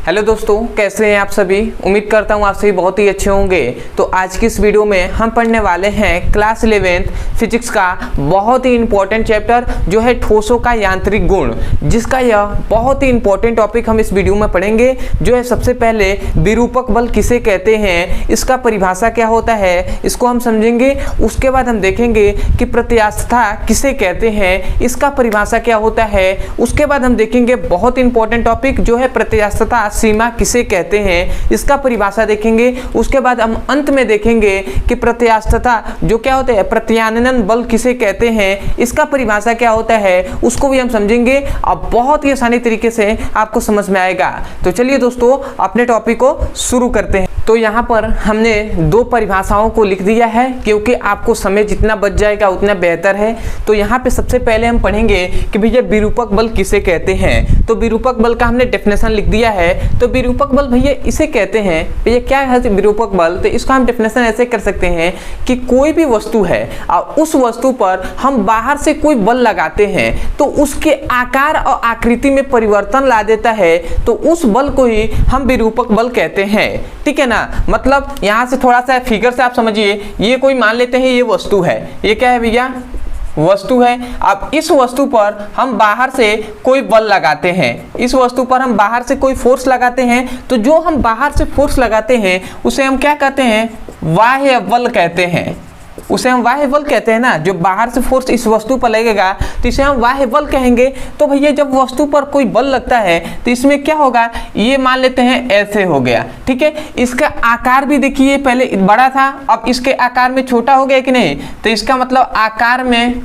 Hello दोस्तों, कैसे हैं आप सभी। उम्मीद करता हूँ आप सभी बहुत ही अच्छे होंगे। तो आज की इस वीडियो में हम पढ़ने वाले हैं क्लास 11th फिजिक्स का बहुत ही इंपॉर्टेंट चैप्टर जो है ठोसों का यांत्रिक गुण, जिसका यह बहुत ही इंपॉर्टेंट टॉपिक हम इस वीडियो में पढ़ेंगे। जो है सबसे पहले विरूपक बल किसे कहते हैं, इसका परिभाषा क्या होता है, इसको हम समझेंगे। उसके बाद हम देखेंगे कि प्रत्यास्थता किसे कहते हैं, इसका परिभाषा क्या होता है। उसके बाद हम देखेंगे बहुत इंपॉर्टेंट टॉपिक जो है प्रत्यास्थता सीमा किसे कहते हैं, इसका परिभाषा देखेंगे। उसके बाद हम अंत में देखेंगे कि प्रत्यास्थता जो क्या होता है, प्रत्यानयन बल किसे कहते हैं, इसका परिभाषा क्या होता है, उसको भी हम समझेंगे। अब बहुत ही आसानी तरीके से आपको समझ में आएगा। तो चलिए दोस्तों अपने टॉपिक को शुरू करते हैं। तो यहाँ पर हमने दो परिभाषाओं को लिख दिया है क्योंकि आपको समय जितना बच जाएगा उतना बेहतर है। तो यहाँ पे सबसे पहले हम पढ़ेंगे कि भैया विरूपक बल किसे कहते हैं। तो विरूपक बल का हमने डेफिनेशन लिख दिया है। तो विरूपक बल भैया इसे कहते हैं, भैया क्या है विरूपक बल, तो इसका हम डेफिनेशन ऐसे कर सकते हैं कि कोई भी वस्तु है और उस वस्तु पर हम बाहर से कोई बल लगाते हैं तो उसके आकार और आकृति में परिवर्तन ला देता है, तो उस बल को ही हम विरूपक बल कहते हैं। ठीक है ना। मतलब यहाँ से थोड़ा सा फिगर से आप समझिए, ये कोई मान लेते हैं ये वस्तु है, ये क्या है भैया, वस्तु है। अब इस वस्तु पर हम बाहर से कोई बल लगाते हैं, इस वस्तु पर हम बाहर से कोई फोर्स लगाते हैं, तो जो हम बाहर से फोर्स लगाते हैं उसे हम क्या कहते हैं, बाह्य बल कहते हैं। उसे हम बाह्य बल कहते हैं ना। जो बाहर से फोर्स इस वस्तु पर लगेगा तो इसे हम बाह्य बल कहेंगे। तो भैया जब वस्तु पर कोई बल लगता है तो इसमें क्या होगा, ये मान लेते हैं ऐसे हो गया। ठीक है। इसका आकार भी देखिए, पहले बड़ा था अब इसके आकार में छोटा हो गया कि नहीं, तो इसका मतलब आकार में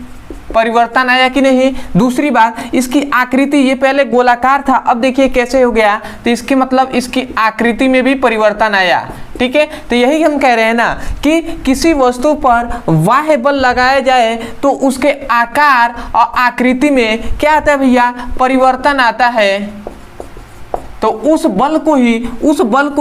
परिवर्तन आया कि नहीं। दूसरी बात, इसकी आकृति, ये पहले गोलाकार था अब देखिए कैसे हो गया, तो इसके मतलब इसकी आकृति में भी परिवर्तन आया। ठीक है। तो यही हम कह रहे हैं ना कि किसी वस्तु पर बाह्य बल लगाया जाए तो उसके आकार और आकृति में क्या आता है भैया, परिवर्तन आता है। तो उस बल को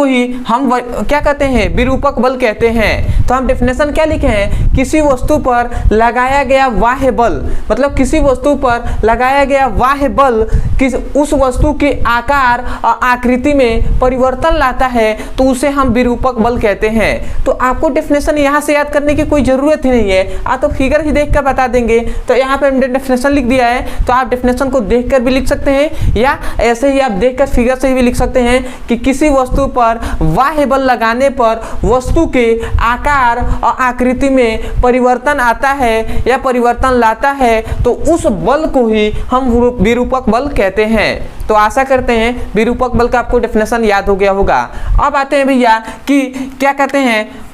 ही हम क्या कहते हैं, विरूपक बल कहते हैं। तो हम डेफिनेशन क्या लिखे हैं, किसी वस्तु पर लगाया गया बाह्य बल, मतलब किसी वस्तु पर लगाया गया बाह्य बल उस वस्तु के आकार और आकृति में परिवर्तन लाता है तो उसे हम विरूपक बल कहते हैं। तो आपको डेफिनेशन यहाँ से याद करने की कोई ज़रूरत ही नहीं है, आप तो फिगर ही देख कर बता देंगे। तो यहाँ पे हमने डेफिनेशन लिख दिया है, तो आप डेफिनेशन को देख कर भी लिख सकते हैं या ऐसे ही आप देख कर फिगर से भी लिख सकते हैं कि किसी वस्तु पर बाह्य बल लगाने पर वस्तु के आकार और आकृति में परिवर्तन आता है या परिवर्तन लाता है तो उस बल को ही हम विरूपक बल कहते हैं। तो आशा करते हैं विरूपक बल का आपको डेफिनेशन याद हो गया होगा। अब आते हैं भैया कि क्या कहते हैं,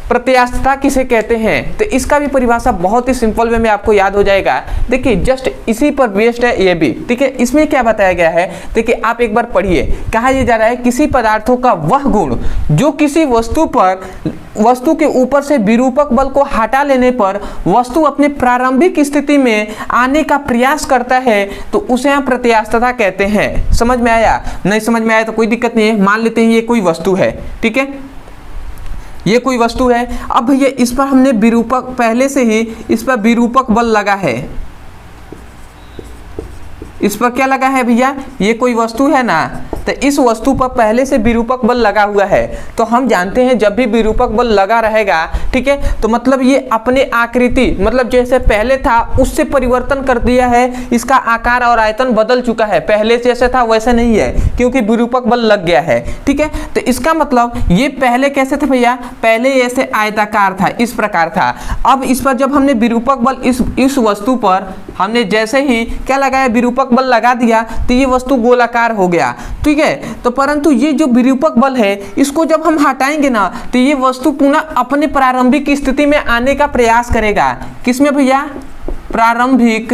प्रत्यास्थता किसे कहते हैं। तो इसका भी परिभाषा बहुत ही सिंपल वे में आपको याद हो जाएगा। देखिए जस्ट इसी पर बेस्ड है ये भी। ठीक है। इसमें क्या बताया गया है, देखिए आप एक बार पढ़िए। कहा यह जा रहा है किसी पदार्थों का वह गुण जो किसी वस्तु के ऊपर से विरूपक बल को हटा लेने पर वस्तु अपने प्रारंभिक स्थिति में आने का प्रयास करता है तो उसे हम प्रत्यास्थता कहते हैं। समझ में आया, नहीं समझ में आया तो कोई दिक्कत नहीं है। मान लेते हैं ये कोई वस्तु है, ठीक है, ये कोई वस्तु है। अब भैया इस पर हमने विरूपक, पहले से ही इस पर विरूपक बल लगा है। इस पर क्या लगा है भैया, ये कोई वस्तु है ना, तो इस वस्तु पर पहले से विरूपक बल लगा हुआ है। तो हम जानते हैं जब भी विरूपक बल लगा रहेगा, ठीक है, तो मतलब ये अपने आकृति, मतलब जैसे पहले था उससे परिवर्तन कर दिया है, इसका आकार और आयतन बदल चुका है, पहले जैसे था वैसे नहीं है क्योंकि विरूपक बल लग गया है। ठीक है। तो इसका मतलब ये पहले कैसे था भैया, पहले ऐसे आयताकार था, इस प्रकार था। अब इस पर जब हमने विरूपक बल इस वस्तु पर हमने जैसे ही क्या लगाया, विरूपक बल लगा दिया तो ये वस्तु गोलाकार हो गया। ठीक है। तो परंतु ये जो विरूपक बल है इसको जब हम हटाएंगे ना तो ये वस्तु पुनः अपने प्रारंभिक स्थिति में आने का प्रयास करेगा। किसमें भैया, प्रारंभिक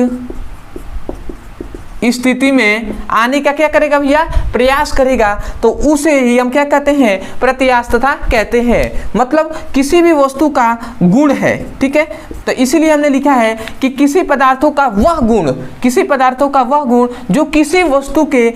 स्थिति में आने का क्या करेगा भैया, प्रयास करेगा। तो उसे ही हम क्या कहते हैं, प्रत्यास्थता कहते हैं। मतलब किसी भी वस्तु का गुण है। ठीक है। तो इसीलिए हमने लिखा है कि किसी पदार्थों का वह गुण जो किसी वस्तु के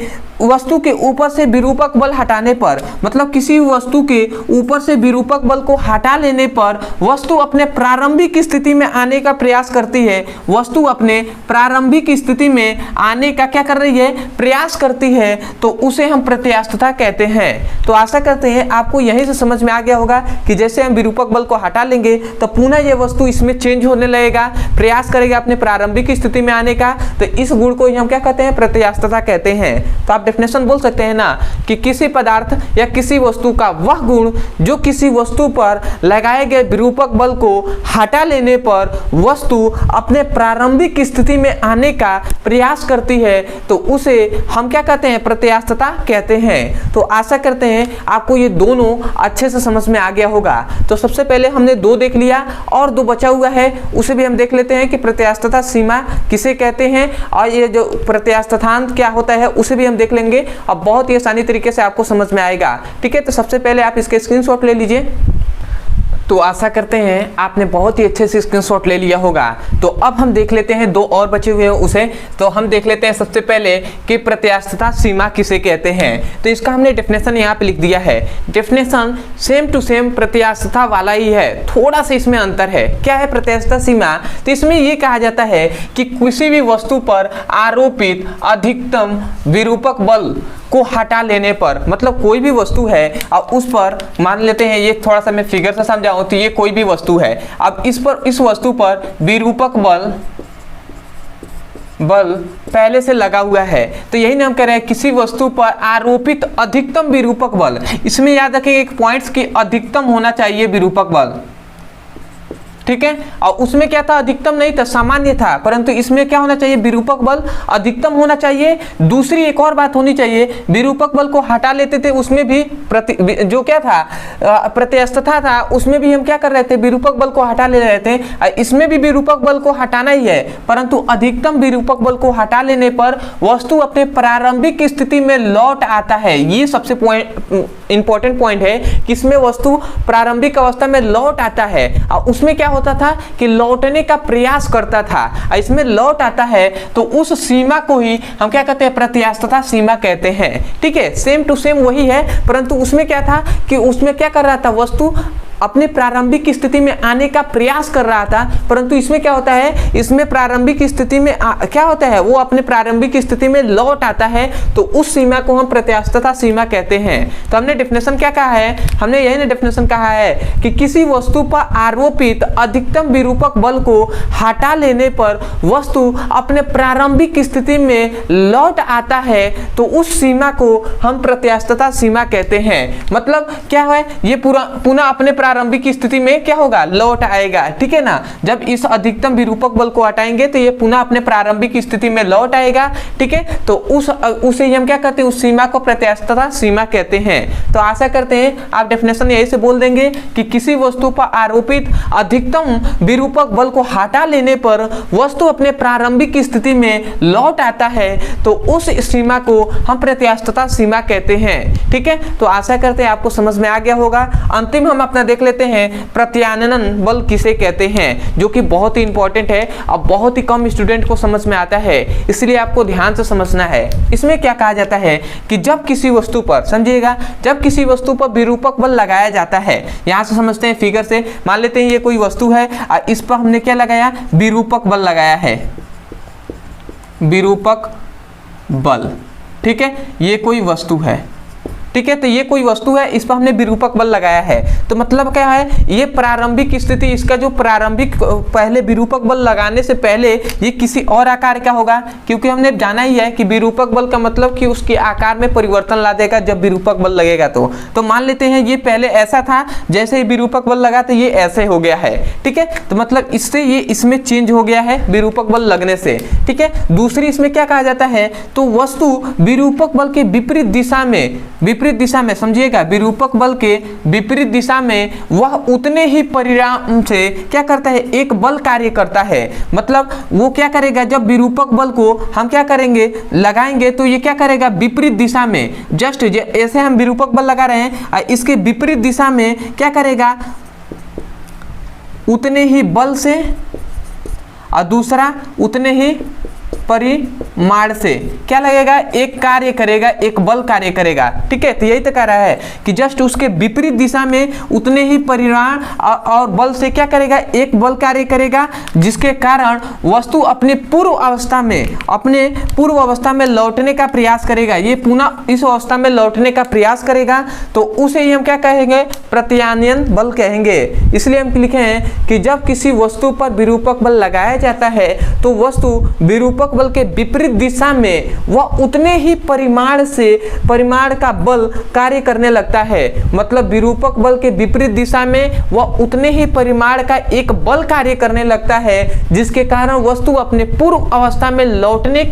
वस्तु के ऊपर से विरूपक बल हटाने पर, मतलब किसी वस्तु के ऊपर से विरूपक बल को हटा लेने पर वस्तु अपने प्रारंभिक स्थिति में आने का प्रयास करती है। वस्तु अपने प्रारंभिक स्थिति में आने का क्या कर रही है, प्रयास करती है, तो उसे हम प्रत्यास्थता कहते हैं। तो आशा करते हैं आपको यहीं से समझ में आ गया होगा कि जैसे हम विरूपक बल को हटा लेंगे तो पुनः यह वस्तु इसमें चेंज होने लगेगा, प्रयास करेगा अपने प्रारंभिक स्थिति में आने का, तो इस गुण को हम क्या कहते हैं, प्रत्यास्थता कहते हैं। तो आप डेफिनेशन बोल सकते हैं ना कि किसी पदार्थ या किसी वस्तु का वह गुण जो किसी वस्तु पर लगाए गए विरूपक बल को हटा लेने पर वस्तु अपने प्रारंभिक स्थिति में आने का प्रयास करती है, तो उसे हम क्या कहते हैं, प्रत्यास्थता कहते हैं। तो आशा करते हैं आपको ये दोनों अच्छे से समझ में आ गया होगा। तो सबसे पहले हमने दो देख लिया और दो बचा हुआ है, उसे भी हम देख लेते हैं कि प्रत्यास्थता सीमा किसे कहते हैं और ये जो प्रत्यास्थांत क्या होता है उसे भी हम देख लेंगे। अब बहुत ही आसानी तरीके से आपको समझ में आएगा। ठीक है, तो सबसे पहले आप इसके स्क्रीनशॉट ले लीजिए। तो आशा करते हैं आपने बहुत ही अच्छे से स्क्रीनशॉट ले लिया होगा। तो अब हम देख लेते हैं दो और बचे हुए हैं उसे। तो हम देख लेते हैं सबसे पहले कि प्रत्यास्थता सीमा किसे कहते हैं। तो इसका हमने डेफिनेशन यहाँ पे लिख दिया है। डेफिनेशन सेम टू सेम प्रत्यास्थता वाला ही है, थोड़ा सा इसमें अंतर है। क्या है प्रत्यास्थता सीमा? तो इसमें ये कहा जाता है कि किसी भी वस्तु पर आरोपित अधिकतम विरूपक बल को हटा लेने पर, मतलब कोई भी वस्तु है और उस पर मान लेते हैं, ये थोड़ा सा मैं फिगर से समझाऊं तो ये कोई भी वस्तु है, अब इस वस्तु पर विरूपक बल पहले से लगा हुआ है, तो यही नाम कह रहे हैं किसी वस्तु पर आरोपित अधिकतम विरूपक बल। इसमें याद रखें एक पॉइंट्स की अधिकतम होना चाहिए विरूपक बल, ठीक है। और उसमें क्या था, अधिकतम नहीं था, सामान्य था, परंतु इसमें क्या होना चाहिए, विरूपक बल अधिकतम होना चाहिए। दूसरी एक और बात होनी चाहिए, विरूपक बल को हटा लेते थे उसमें भी जो क्या था, प्रत्यास्थता था, उसमें भी हम क्या कर रहे थे, विरूपक बल को हटा ले रहे थे। इसमें भी विरूपक बल को हटाना ही है, परंतु अधिकतम विरूपक बल को हटा लेने पर वस्तु अपने प्रारंभिक स्थिति में लौट आता है। ये सबसे इंपॉर्टेंट पॉइंट है कि इसमें वस्तु प्रारंभिक अवस्था में लौट आता है और उसमें क्या होता था कि लौटने का प्रयास करता था। इसमें लौट आता है तो उस सीमा को ही हम क्या कहते हैं, प्रत्यास्थता सीमा कहते हैं। ठीक है, सेम टू सेम वही है, परंतु उसमें क्या था कि उसमें क्या कर रहा था, वस्तु अपने प्रारंभिक स्थिति में आने का प्रयास कर रहा था, परंतु इसमें क्या होता है, इसमें प्रारंभिक स्थिति में क्या होता है, वो अपने प्रारंभिक स्थिति में लौट आता है, तो उस सीमा को हम प्रत्यास्थता सीमा कहते हैं। तो हमने डेफिनेशन क्या कहा है, हमने यही डेफिनेशन कहा है कि किसी वस्तु पर आरोपित अधिकतम विरूपक बल को हटा लेने पर वस्तु अपने प्रारंभिक स्थिति में लौट आता है, तो उस सीमा को हम प्रत्यास्थता सीमा कहते हैं। मतलब क्या है, ये पुनः अपने प्रारंभिक स्थिति में क्या होगा, लौट आएगा। ठीक है ना, जब इस अधिकतम विरूपक बल को हटाएंगे तो ये पुनः अपने प्रारंभिक स्थिति में लौट आएगा। ठीक है, तो उसे हम क्या कहते हैं, उस सीमा को प्रत्यास्थता सीमा कहते हैं। तो आशा करते हैं आप डेफिनेशन यही से बोल देंगे कि किसी वस्तु पर आरोपित अधिकतम विरूपक बल को हटा लेने पर वस्तु अपने प्रारंभिक स्थिति में लौट आता है, तो उस सीमा को हम प्रत्यास्थता सीमा कहते हैं। ठीक है, तो आशा करते हैं आपको समझ में आ गया होगा। अंतिम हम अपना देख लेते हैं प्रत्यानयन बल किसे कहते हैं, जो कि बहुत ही इंपॉर्टेंट है और बहुत ही कम स्टूडेंट को समझ में आता है, इसलिए आपको ध्यान से समझना है। इसमें क्या कहा जाता है कि जब किसी वस्तु पर, समझिएगा, जब किसी वस्तु पर विरूपक बल लगाया जाता है, यहां से समझते हैं फिगर से, मान लेते हैं ये कोई वस्तु है और इस पर हमने क्या लगाया, विरूपक बल लगाया है, विरूपक बल। ठीक है, ये कोई वस्तु है, ठीक है, तो ये कोई वस्तु है, इस पर हमने विरूपक बल लगाया है, तो मतलब क्या है, ये प्रारंभिक स्थिति, इसका जो प्रारंभिक पहले विरूपक बल लगाने से पहले ये किसी और आकार का होगा, क्योंकि हमने जाना ही है कि विरूपक बल का मतलब कि उसके आकार में परिवर्तन ला देगा जब विरूपक बल लगेगा। तो मान लेते हैं ये पहले ऐसा था, जैसे ही विरूपक बल लगा तो ये ऐसे हो गया है। ठीक है, तो मतलब इससे ये इसमें चेंज हो गया है विरूपक बल लगने से। ठीक है, दूसरी इसमें क्या कहा जाता है, तो वस्तु विरूपक बल के विपरीत दिशा में समझिएगा, विरूपक बल के विपरीत दिशा में वह उतने ही परिणाम से क्या करता है, एक बल कार्य करता है। मतलब वो क्या करेगा, जब विरूपक बल को हम क्या करेंगे, लगाएंगे, तो ये क्या करेगा, विपरीत दिशा में, जस्ट ऐसे हम विरूपक बल लगा रहे हैं, इसके विपरीत दिशा में क्या करेगा, उतने ही बल से, और दूसरा उतने ही परिमाण से क्या लगेगा, एक कार्य करेगा, एक बल कार्य करेगा। ठीक है, तो यही तो कह रहा है कि जस्ट उसके विपरीत दिशा में उतने ही परिमाण और बल से क्या करेगा, एक बल कार्य करेगा, जिसके कारण वस्तु अपने पूर्व अवस्था में लौटने का प्रयास करेगा। ये पुनः इस अवस्था में लौटने का प्रयास करेगा, तो उसे ही हम क्या कहेंगे, प्रत्यानयन बल कहेंगे। इसलिए हम लिखे हैं कि जब किसी वस्तु पर विरूपक बल लगाया जाता है तो वस्तु विरूपक बल के विपरीत दिशा में वह उतने ही परिमाण का बल कार्य करने लगता है। मतलब विरूपक बल के विपरीत दिशा में वह उतने ही परिमाण का एक बल कार्य करने लगता है, जिसके कारण वस्तु अपने पूर्व अवस्था में लौटने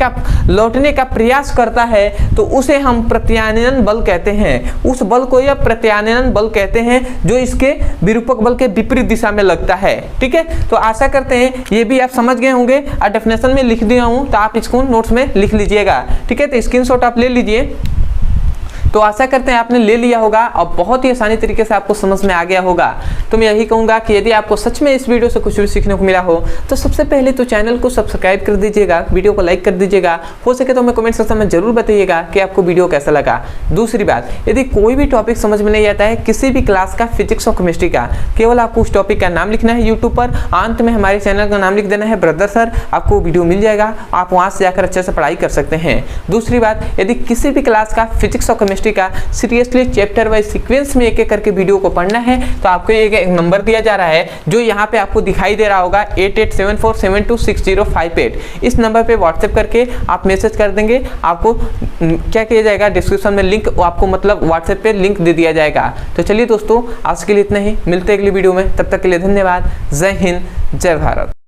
का प्रयास करता है, तो उसे हम प्रत्यानयन बल कहते हैं। उस बल को यह प्रत्यानयन बल कहते हैं जो इसके विरूपक बल के विपरीत दिशा में लगता है। ठीक है, तो आशा करते हैं ये भी आप समझ गए होंगे और डेफिनेशन में लिख दिया हूं, तो आप इसको नोट्स में लिख लीजिएगा। ठीक है, तो स्क्रीनशॉट आप ले लीजिए। तो आशा करते हैं आपने ले लिया होगा और बहुत ही आसानी तरीके से आपको समझ में आ गया होगा। तो मैं यही कहूँगा कि यदि आपको सच में इस वीडियो से कुछ भी सीखने को मिला हो तो सबसे पहले तो चैनल को सब्सक्राइब कर दीजिएगा, वीडियो को लाइक कर दीजिएगा, हो सके तो हमें कमेंट सेक्शन में जरूर बताइएगा कि आपको वीडियो कैसा लगा। दूसरी बात, यदि कोई भी टॉपिक समझ में नहीं आता है किसी भी क्लास का, फिजिक्स और केमिस्ट्री का, केवल आपको उस टॉपिक का नाम लिखना है यूट्यूब पर, अंत में हमारे चैनल का नाम लिख देना है ब्रदर सर, आपको वीडियो मिल जाएगा, आप वहाँ से जाकर अच्छे से पढ़ाई कर सकते हैं। दूसरी बात, यदि किसी भी क्लास का फिजिक्स और केमिस्ट्री का सीरियसली चैप्टर वाइज सीक्वेंस में एक करके वीडियो को पढ़ना है तो आपको एक नंबर दिया जा रहा है जो यहाँ पे आपको दिखाई दे रहा होगा 8874726058। इस नंबर पे व्हाट्सएप करके आप मैसेज कर देंगे, आपको क्या किया जाएगा, डिस्क्रिप्शन में लिंक आपको मतलब व्हाट्सएप पे लिंक दे दिया जाएगा। तो चलिए दोस्तों, आज के लिए इतना ही, मिलते हैं अगली वीडियो में, तब तक के लिए धन्यवाद। जय हिंद, जय भारत।